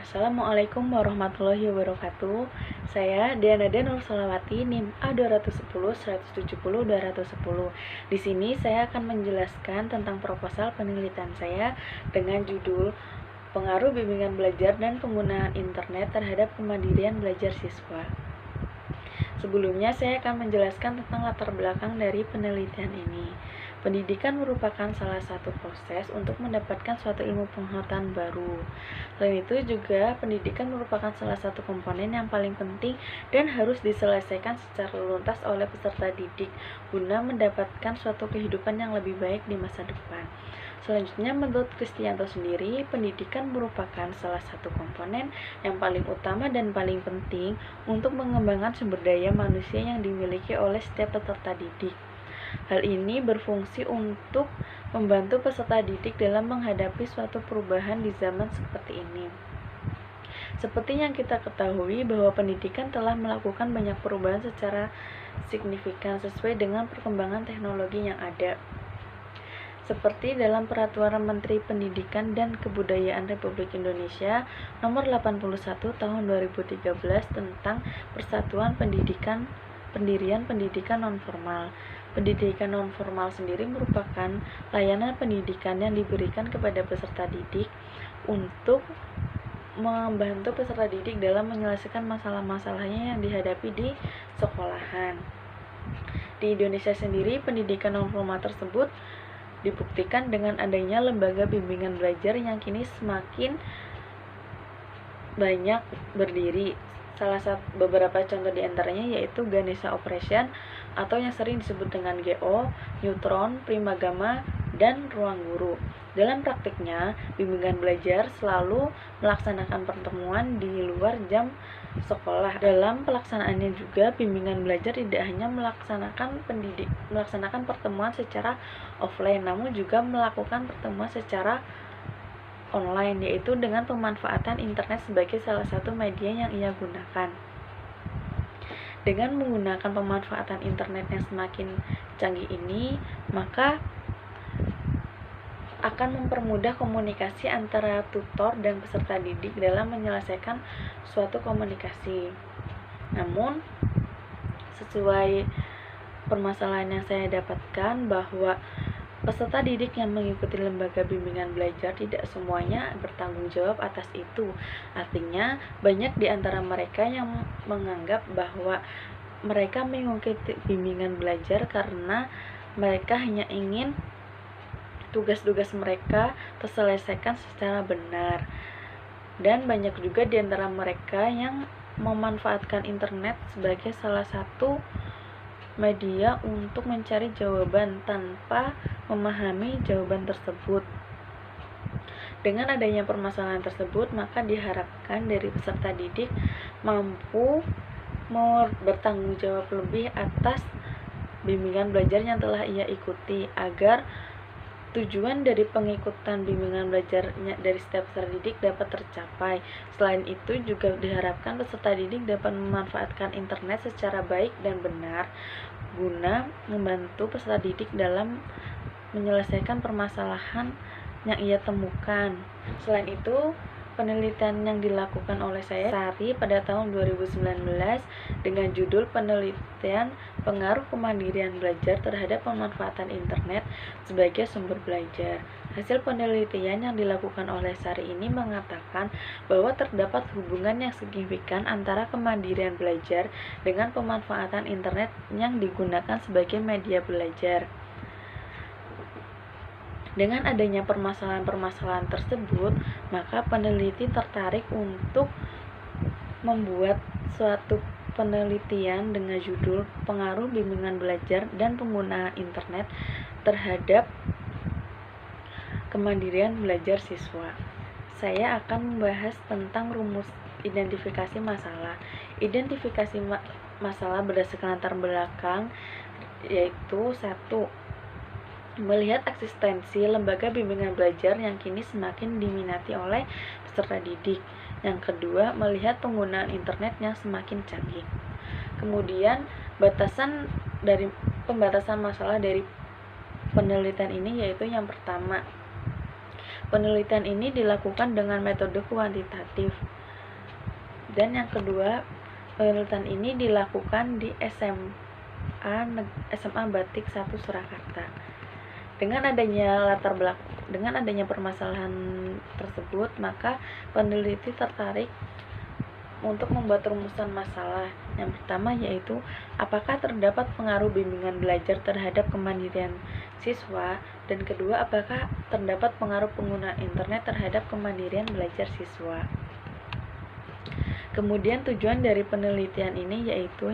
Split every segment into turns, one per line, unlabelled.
Assalamualaikum warahmatullahi wabarakatuh. Saya Diana Nur Solawati, NIM A210-170-210. Di sini saya akan menjelaskan tentang proposal penelitian saya dengan judul Pengaruh Bimbingan Belajar dan Penggunaan Internet Terhadap Kemandirian Belajar Siswa. Sebelumnya saya akan menjelaskan tentang latar belakang dari penelitian ini. Pendidikan merupakan salah satu proses untuk mendapatkan suatu ilmu pengetahuan baru. Selain itu juga pendidikan merupakan salah satu komponen yang paling penting dan harus diselesaikan secara tuntas oleh peserta didik guna mendapatkan suatu kehidupan yang lebih baik di masa depan. Selanjutnya, menurut Kristianto sendiri, pendidikan merupakan salah satu komponen yang paling utama dan paling penting untuk mengembangkan sumber daya manusia yang dimiliki oleh setiap peserta didik. Hal ini berfungsi untuk membantu peserta didik dalam menghadapi suatu perubahan di zaman seperti ini. Seperti yang kita ketahui bahwa pendidikan telah melakukan banyak perubahan secara signifikan sesuai dengan perkembangan teknologi yang ada. Seperti dalam Peraturan Menteri Pendidikan dan Kebudayaan Republik Indonesia Nomor 81 Tahun 2013 tentang Persatuan Pendirian Pendidikan Nonformal. Pendidikan nonformal sendiri merupakan layanan pendidikan yang diberikan kepada peserta didik untuk membantu peserta didik dalam menyelesaikan masalah-masalahnya yang dihadapi di sekolahan. Di Indonesia sendiri, pendidikan nonformal tersebut dibuktikan dengan adanya lembaga bimbingan belajar yang kini semakin banyak berdiri. Salah satu beberapa contoh diantaranya yaitu Ganesha Operation atau yang sering disebut dengan GO, Neutron, Primagama, dan Ruang Guru. Dalam praktiknya, bimbingan belajar selalu melaksanakan pertemuan di luar jam sekolah. Dalam pelaksanaannya juga, bimbingan belajar tidak hanya melaksanakan pertemuan secara offline, namun juga melakukan pertemuan secara online, yaitu dengan pemanfaatan internet sebagai salah satu media yang ia gunakan. Dengan menggunakan pemanfaatan internet yang semakin canggih ini, maka akan mempermudah komunikasi antara tutor dan peserta didik dalam menyelesaikan suatu komunikasi. Namun, sesuai permasalahan yang saya dapatkan bahwa peserta didik yang mengikuti lembaga bimbingan belajar tidak semuanya bertanggung jawab atas itu. Artinya, banyak di antara mereka yang menganggap bahwa mereka mengikuti bimbingan belajar karena mereka hanya ingin tugas-tugas mereka terselesaikan secara benar. Dan banyak juga di antara mereka yang memanfaatkan internet sebagai salah satu media untuk mencari jawaban tanpa memahami jawaban tersebut. Dengan adanya permasalahan tersebut, maka diharapkan dari peserta didik mampu bertanggung jawab lebih atas bimbingan belajar yang telah ia ikuti agar tujuan dari pengikutan bimbingan belajarnya dari setiap peserta didik dapat tercapai. Selain itu juga diharapkan peserta didik dapat memanfaatkan internet secara baik dan benar guna membantu peserta didik dalam menyelesaikan permasalahan yang ia temukan. Selain itu, penelitian yang dilakukan oleh saya Sari pada tahun 2019 dengan judul penelitian pengaruh kemandirian belajar terhadap pemanfaatan internet sebagai sumber belajar. Hasil penelitian yang dilakukan oleh Sari ini mengatakan bahwa terdapat hubungan yang signifikan antara kemandirian belajar dengan pemanfaatan internet yang digunakan sebagai media belajar. Dengan adanya permasalahan-permasalahan tersebut, maka peneliti tertarik untuk membuat suatu penelitian dengan judul Pengaruh Bimbingan Belajar dan Penggunaan Internet Terhadap Kemandirian Belajar Siswa. Saya akan membahas tentang rumus identifikasi masalah. Identifikasi masalah berdasarkan latar belakang yaitu 1. Melihat eksistensi lembaga bimbingan belajar yang kini semakin diminati oleh peserta didik. Yang kedua, melihat penggunaan internet yang semakin canggih. Kemudian, pembatasan masalah dari penelitian ini yaitu yang pertama, Penelitian ini dilakukan dengan metode kuantitatif. Dan yang kedua, penelitian ini dilakukan di SMA Batik 1 Surakarta. Dengan adanya permasalahan tersebut, maka peneliti tertarik untuk membuat rumusan masalah. Yang pertama yaitu, apakah terdapat pengaruh bimbingan belajar terhadap kemandirian siswa? Dan kedua, apakah terdapat pengaruh penggunaan internet terhadap kemandirian belajar siswa? Kemudian tujuan dari penelitian ini yaitu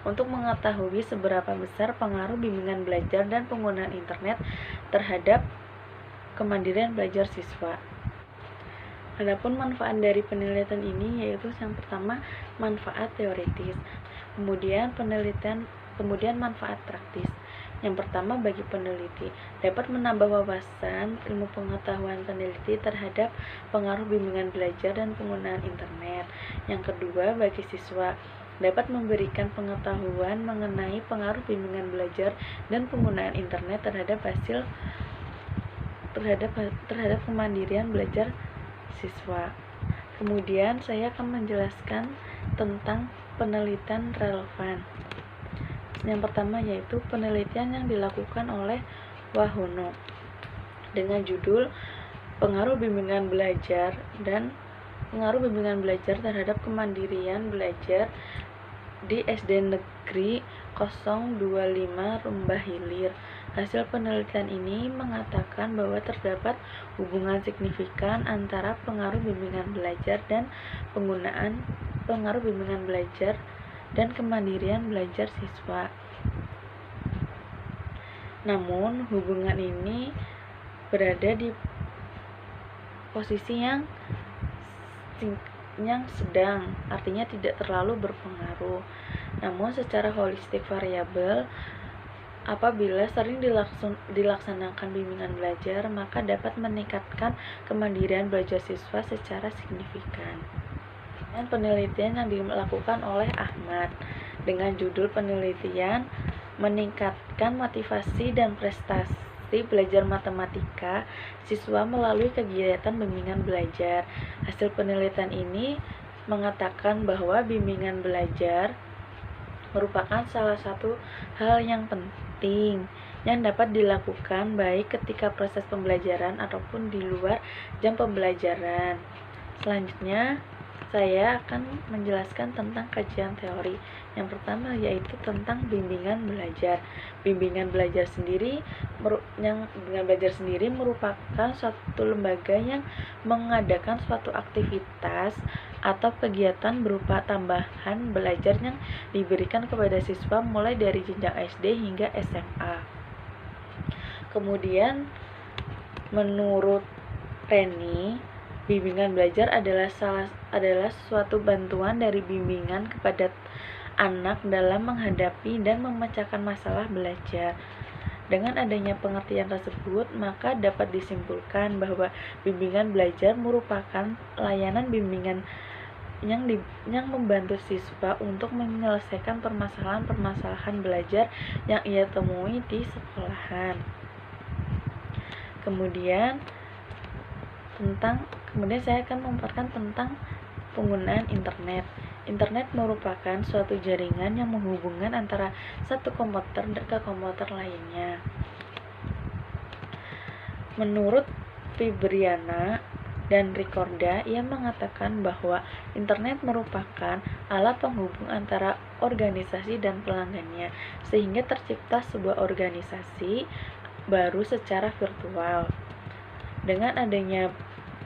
untuk mengetahui seberapa besar pengaruh bimbingan belajar dan penggunaan internet terhadap kemandirian belajar siswa. Adapun manfaat dari penelitian ini yaitu yang pertama, manfaat teoritis, kemudian manfaat praktis. Yang pertama, bagi peneliti dapat menambah wawasan ilmu pengetahuan peneliti terhadap pengaruh bimbingan belajar dan penggunaan internet. Yang kedua, bagi siswa dapat memberikan pengetahuan mengenai pengaruh bimbingan belajar dan penggunaan internet terhadap kemandirian belajar siswa. Kemudian saya akan menjelaskan tentang penelitian relevan. Yang pertama yaitu penelitian yang dilakukan oleh Wahono dengan judul Pengaruh Bimbingan Belajar terhadap Kemandirian Belajar di SD Negeri 025 Rumbah Hilir. Hasil penelitian ini mengatakan bahwa terdapat hubungan signifikan antara pengaruh bimbingan belajar dan kemandirian belajar siswa. Namun, hubungan ini berada di posisi yang sedang, artinya tidak terlalu berpengaruh. Namun, secara holistik variabel, apabila sering dilaksanakan bimbingan belajar, maka dapat meningkatkan kemandirian belajar siswa secara signifikan. Dan penelitian yang dilakukan oleh Ahmad dengan judul penelitian meningkatkan motivasi dan prestasi belajar matematika siswa melalui kegiatan bimbingan belajar. Hasil penelitian ini mengatakan bahwa bimbingan belajar merupakan salah satu hal yang penting yang dapat dilakukan baik ketika proses pembelajaran ataupun di luar jam pembelajaran. Selanjutnya, saya akan menjelaskan tentang kajian teori. Yang pertama yaitu tentang bimbingan belajar. Bimbingan belajar sendiri merupakan suatu lembaga yang mengadakan suatu aktivitas atau kegiatan berupa tambahan belajar yang diberikan kepada siswa mulai dari jenjang SD hingga SMA. Kemudian, menurut Reni, bimbingan belajar adalah suatu bantuan dari bimbingan kepada anak dalam menghadapi dan memecahkan masalah belajar. Dengan adanya pengertian tersebut, maka dapat disimpulkan bahwa bimbingan belajar merupakan layanan bimbingan yang membantu siswa untuk menyelesaikan permasalahan belajar yang ia temui di sekolahan. Kemudian saya akan memaparkan tentang penggunaan internet. Internet merupakan suatu jaringan yang menghubungkan antara satu komputer ke komputer lainnya. Menurut Fibriana dan Ricorda, ia mengatakan bahwa internet merupakan alat penghubung antara organisasi dan pelanggannya, sehingga tercipta sebuah organisasi baru secara virtual. Dengan adanya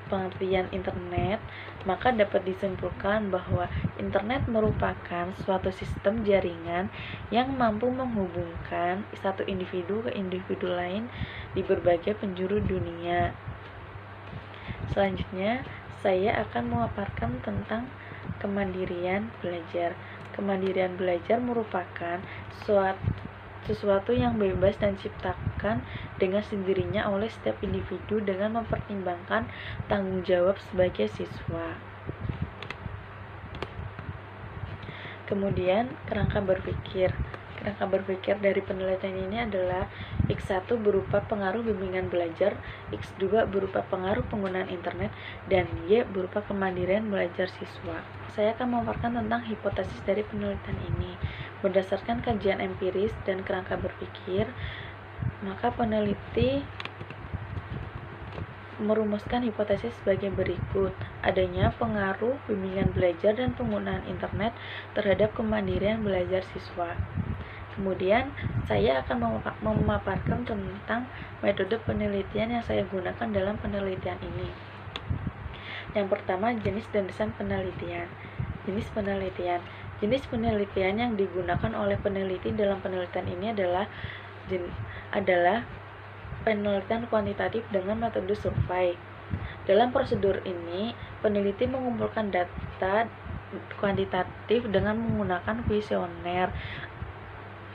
pengertian internet, maka dapat disimpulkan bahwa internet merupakan suatu sistem jaringan yang mampu menghubungkan satu individu ke individu lain di berbagai penjuru dunia. Selanjutnya, saya akan memaparkan tentang kemandirian belajar. Kemandirian belajar merupakan sesuatu yang bebas dan diciptakan dengan sendirinya oleh setiap individu dengan mempertimbangkan tanggung jawab sebagai siswa. Kemudian, kerangka berpikir. Kerangka berpikir dari penelitian ini adalah X1 berupa pengaruh bimbingan belajar, X2 berupa pengaruh penggunaan internet, dan Y berupa kemandirian belajar siswa. Saya akan memaparkan tentang hipotesis dari penelitian ini. Berdasarkan kajian empiris dan kerangka berpikir, maka peneliti merumuskan hipotesis sebagai berikut: adanya pengaruh bimbingan belajar dan penggunaan internet terhadap kemandirian belajar siswa. Kemudian saya akan memaparkan tentang metode penelitian yang saya gunakan dalam penelitian ini. Yang pertama, jenis dan desain penelitian. Jenis penelitian yang digunakan oleh peneliti dalam penelitian ini adalah penelitian kuantitatif dengan metode survei. Dalam prosedur ini, peneliti mengumpulkan data kuantitatif dengan menggunakan kuesioner.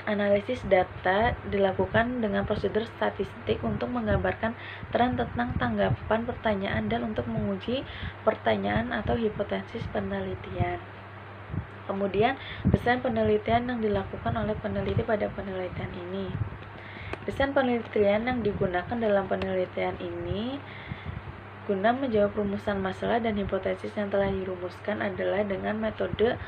Analisis data dilakukan dengan prosedur statistik untuk menggambarkan tren tentang tanggapan pertanyaan dan untuk menguji pertanyaan atau hipotesis penelitian. Kemudian, desain penelitian yang dilakukan oleh peneliti pada penelitian ini. Desain penelitian yang digunakan dalam penelitian ini guna menjawab rumusan masalah dan hipotesis yang telah dirumuskan adalah dengan metode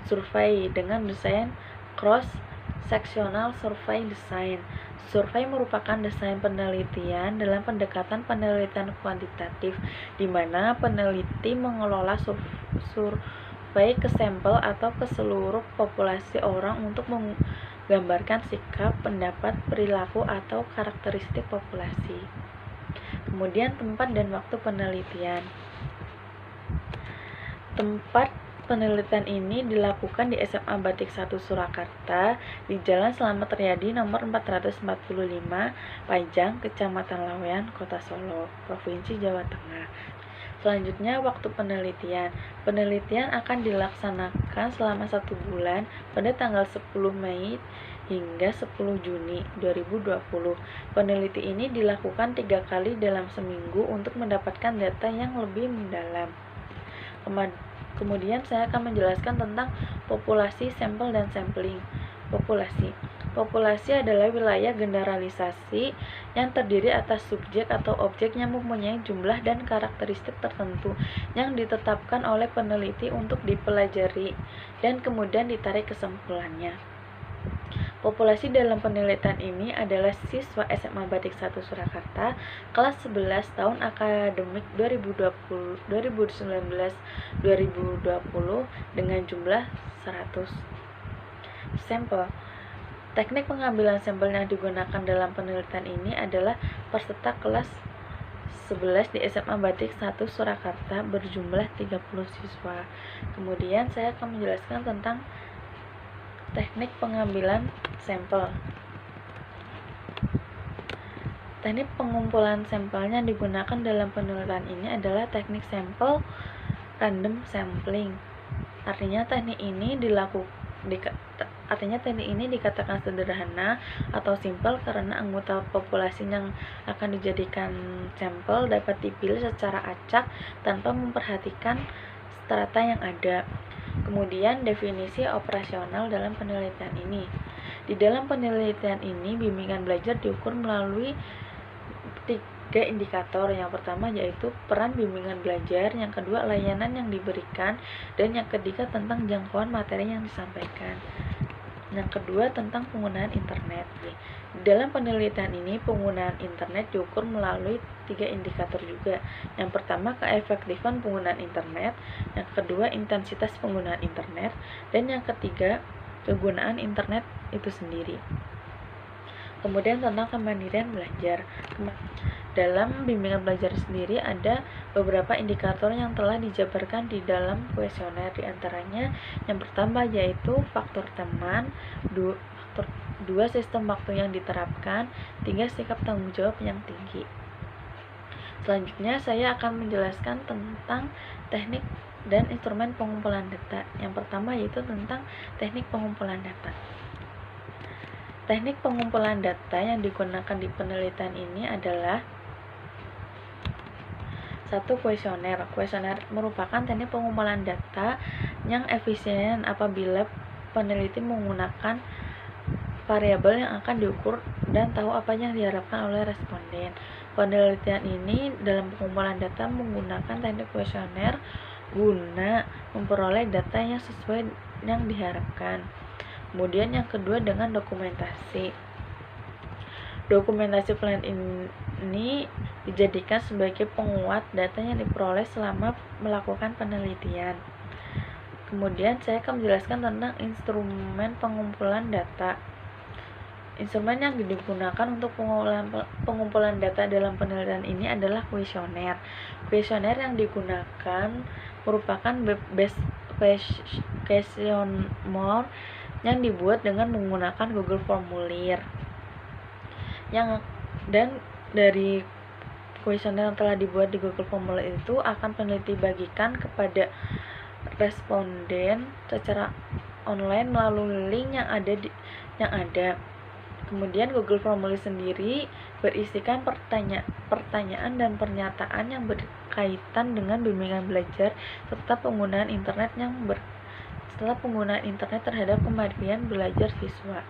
survei dengan desain cross-sectional survey design. Survei merupakan desain penelitian dalam pendekatan penelitian kuantitatif, di mana peneliti mengelola survei ke sampel atau ke seluruh populasi orang untuk menggambarkan sikap, pendapat, perilaku, atau karakteristik populasi. Kemudian tempat dan waktu penelitian. Tempat penelitian ini dilakukan di SMA Batik 1 Surakarta di Jalan Slamet Riyadi nomor 445, Pajang, Kecamatan Lawean, Kota Solo, Provinsi Jawa Tengah. Selanjutnya, waktu penelitian. Penelitian akan dilaksanakan selama 1 bulan pada tanggal 10 Mei hingga 10 Juni 2020. Peneliti ini dilakukan 3 kali dalam seminggu untuk mendapatkan data yang lebih mendalam. Kemudian saya akan menjelaskan tentang populasi, sampel, dan sampling. Populasi adalah wilayah generalisasi yang terdiri atas subjek atau objek yang mempunyai jumlah dan karakteristik tertentu yang ditetapkan oleh peneliti untuk dipelajari dan kemudian ditarik kesimpulannya. Populasi dalam penelitian ini adalah siswa SMA Batik 1 Surakarta kelas 11 tahun akademik 2019-2020 dengan jumlah 100. Sampel. Teknik pengambilan sampel yang digunakan dalam penelitian ini adalah peserta kelas 11 di SMA Batik 1 Surakarta berjumlah 30 siswa. Kemudian saya akan menjelaskan tentang teknik pengambilan sampel. Teknik pengumpulan sampelnya digunakan dalam penelitian ini adalah teknik sampel random sampling. Artinya teknik ini dikatakan sederhana atau simpel karena anggota populasi yang akan dijadikan sampel dapat dipilih secara acak tanpa memperhatikan strata yang ada. Kemudian definisi operasional dalam penelitian ini. Di dalam penelitian ini, bimbingan belajar diukur melalui 3 indikator. Yang pertama yaitu peran bimbingan belajar, yang kedua layanan yang diberikan, dan yang ketiga tentang jangkauan materi yang disampaikan. Yang kedua tentang penggunaan internet. Di dalam penelitian ini penggunaan internet diukur melalui 3 indikator juga. Yang pertama keefektifan penggunaan internet, yang kedua intensitas penggunaan internet, dan yang ketiga kegunaan internet itu sendiri. Kemudian tentang kemandirian belajar. Dalam bimbingan belajar sendiri ada beberapa indikator yang telah dijabarkan di dalam kuesioner. Di antaranya yang pertama yaitu faktor teman, 2 sistem waktu yang diterapkan, 3 sikap tanggung jawab yang tinggi. Selanjutnya saya akan menjelaskan tentang teknik dan instrumen pengumpulan data. Yang pertama yaitu tentang teknik pengumpulan data. Teknik pengumpulan data yang digunakan di penelitian ini adalah 1. Kuesioner. Kuesioner merupakan teknik pengumpulan data yang efisien apabila peneliti menggunakan variabel yang akan diukur dan tahu apa yang diharapkan oleh responden. Penelitian ini dalam pengumpulan data menggunakan teknik kuesioner guna memperoleh data yang sesuai yang diharapkan. Kemudian yang kedua dengan dokumentasi. Dokumentasi penelitian ini dijadikan sebagai penguat data yang diperoleh selama melakukan penelitian. Kemudian saya akan menjelaskan tentang instrumen pengumpulan data. Instrumen yang digunakan untuk pengumpulan data dalam penelitian ini adalah kuesioner. Kuesioner yang digunakan merupakan base questionnaire yang dibuat dengan menggunakan Google Formulir. Dan dari kuesioner yang telah dibuat di Google Formulir itu akan peneliti bagikan kepada responden secara online melalui link yang ada. Kemudian Google Formulir sendiri berisikan pertanyaan dan pernyataan yang berkaitan dengan bimbingan belajar serta penggunaan internet terhadap kemandirian belajar siswa.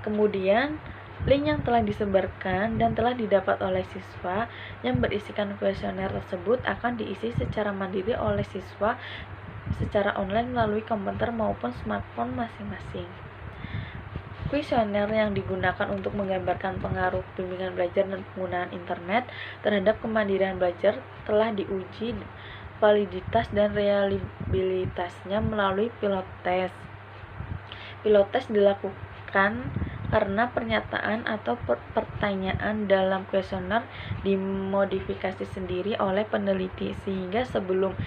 Kemudian link yang telah disebarkan dan telah didapat oleh siswa yang berisikan kuesioner tersebut akan diisi secara mandiri oleh siswa secara online melalui komputer maupun smartphone masing-masing. Kuesioner yang digunakan untuk menggambarkan pengaruh bimbingan belajar dan penggunaan internet terhadap kemandirian belajar telah diuji validitas dan reliabilitasnya melalui pilot test. Pilot test dilakukan karena pernyataan atau pertanyaan dalam kuesioner dimodifikasi sendiri oleh peneliti sehingga sebelum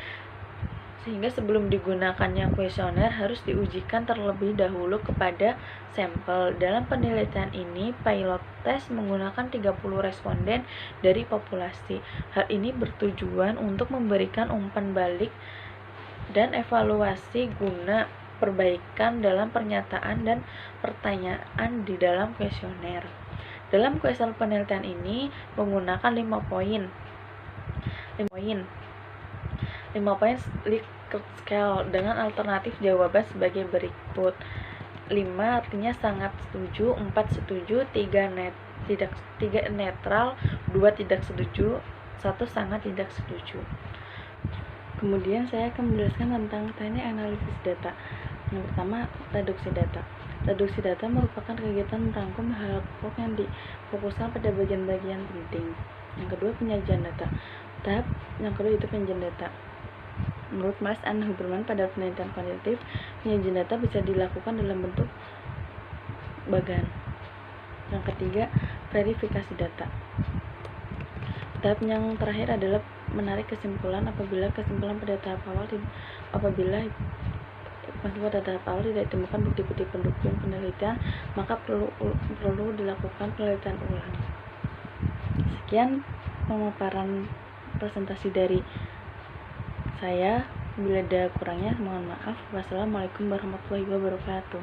digunakannya kuesioner harus diujikan terlebih dahulu kepada sampel. Dalam penelitian ini, pilot test menggunakan 30 responden dari populasi. Hal ini bertujuan untuk memberikan umpan balik dan evaluasi guna perbaikan dalam pernyataan dan pertanyaan di dalam kuesioner. Dalam kuesioner penelitian ini menggunakan 5 poin Likert scale dengan alternatif jawaban sebagai berikut. 5 artinya sangat setuju, 4 setuju, 3 netral, 2 tidak setuju, 1 sangat tidak setuju. Kemudian saya akan menjelaskan tentang teknik analisis data. Yang pertama, reduksi data. Reduksi data merupakan kegiatan merangkum hal pokok yang difokuskan pada bagian-bagian penting. Yang kedua, penyajian data. Tahap yang kedua itu penyajian data. Menurut Miles and Huberman pada penelitian kuantitatif, penyajian data bisa dilakukan dalam bentuk bagan. Yang ketiga, verifikasi data. Tahap yang terakhir adalah menarik kesimpulan apabila pada tahap awal tidak ditemukan bukti-bukti pendukung penelitian, maka perlu dilakukan penelitian ulang. Sekian pemaparan presentasi dari saya. Bila ada kurangnya mohon maaf. Wassalamualaikum warahmatullahi wabarakatuh.